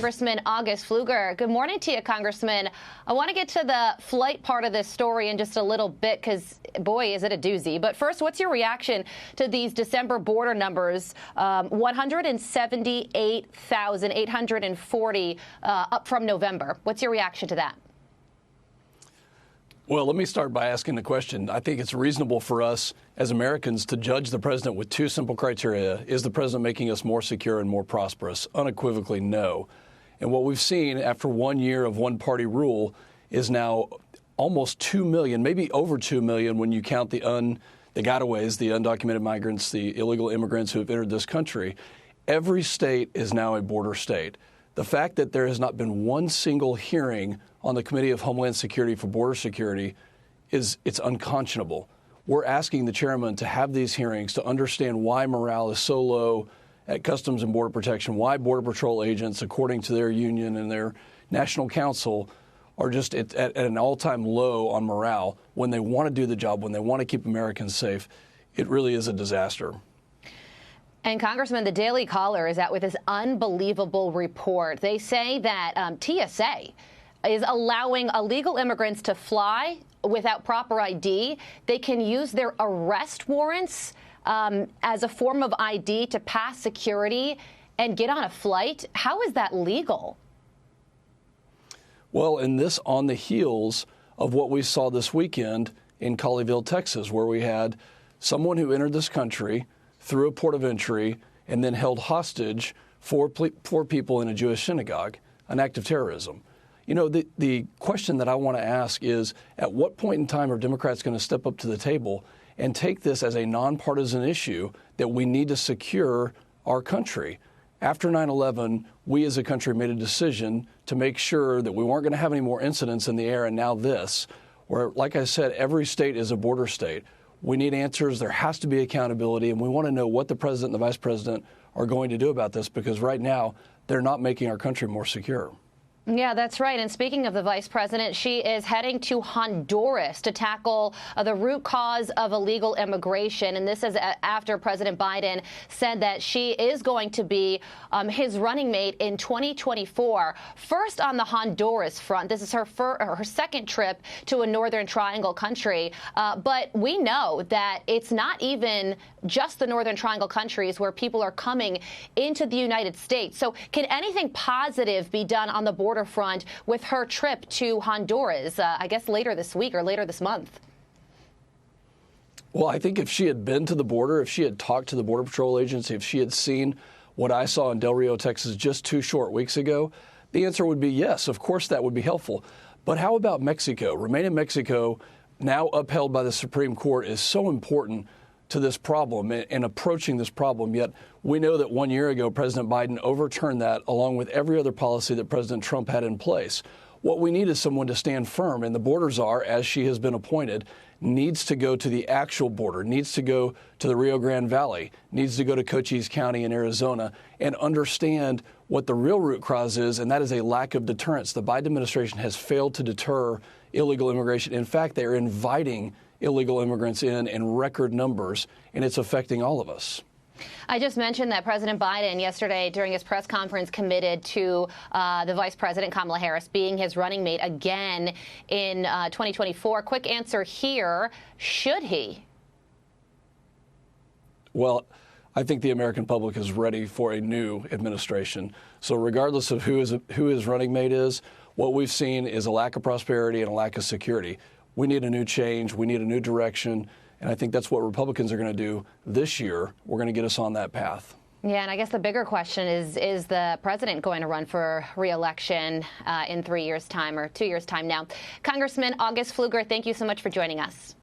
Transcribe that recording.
Congressman August Pfluger. Good morning to you, Congressman. I want to get to the flight part of this story in just a little bit because, boy, is it a doozy. But first, what's your reaction to these December border numbers? 178,840 up from November. What's your reaction to that? Well, let me start by asking the question. I think it's reasonable for us as Americans to judge the president with two simple criteria. Is the president making us more secure and more prosperous? Unequivocally, no. And what we've seen after 1 year of one-party rule is now almost 2 million, maybe over 2 million when you count the gotaways, the undocumented migrants, the illegal immigrants who have entered this country. Every state is now a border state. The fact that there has not been one single hearing on the Committee of Homeland Security for Border Security it's unconscionable. We're asking the chairman to have these hearings to understand why morale is so low at Customs and Border Protection, why Border Patrol agents, according to their union and their national council, are just at an all-time low on morale when they want to do the job, when they want to keep Americans safe. It really is a disaster. And Congressman, the Daily Caller is out with this unbelievable report. They say that TSA is allowing illegal immigrants to fly without proper ID. They can use their arrest warrants as a form of ID to pass security and get on a flight. How is that legal? Well, and this on the heels of what we saw this weekend in Colleyville, Texas, where we had someone who entered this country through a port of entry and then held hostage four people in a Jewish synagogue, an act of terrorism. You know, the question that I want to ask is, at what point in time are Democrats going to step up to the table and take this as a nonpartisan issue that we need to secure our country? After 9/11, we as a country made a decision to make sure that we weren't going to have any more incidents in the air, and now this, where, like I said, every state is a border state. We need answers. There has to be accountability, and we want to know what the president and the vice president are going to do about this, because right now they're not making our country more secure. Yeah, that's right. And speaking of the vice president, she is heading to Honduras to tackle the root cause of illegal immigration. And this is after President Biden said that she is going to be his running mate in 2024. First on the Honduras front, this is her second trip to a Northern Triangle country. But we know that it's not even just the Northern Triangle countries where people are coming into the United States. So can anything positive be done on the border front with her trip to Honduras, I guess later this week or later this month? Well, I think if she had been to the border, if she had talked to the Border Patrol agency, if she had seen what I saw in Del Rio, Texas just 2 short weeks ago, the answer would be yes, of course that would be helpful. But how about Mexico? Remain in Mexico, now upheld by the Supreme Court, is so important to this problem and approaching this problem. Yet we know that 1 year ago, President Biden overturned that along with every other policy that President Trump had in place. What we need is someone to stand firm, and the border czar, as she has been appointed, needs to go to the actual border, needs to go to the Rio Grande Valley, needs to go to Cochise County in Arizona and understand what the real root cause is, and that is a lack of deterrence. The Biden administration has failed to deter illegal immigration. In fact, they are inviting illegal immigrants in record numbers, and it's affecting all of us. I just mentioned that President Biden yesterday during his press conference committed to the Vice President Kamala Harris being his running mate again in 2024. Quick answer here. Should he? Well, I think the American public is ready for a new administration. So regardless of who his running mate is, what we've seen is a lack of prosperity and a lack of security. We need a new change. We need a new direction. And I think that's what Republicans are going to do this year. We're going to get us on that path. Yeah, and I guess the bigger question is the president going to run for re-election in 3 years' time or 2 years' time now? Congressman August Pfluger, thank you so much for joining us.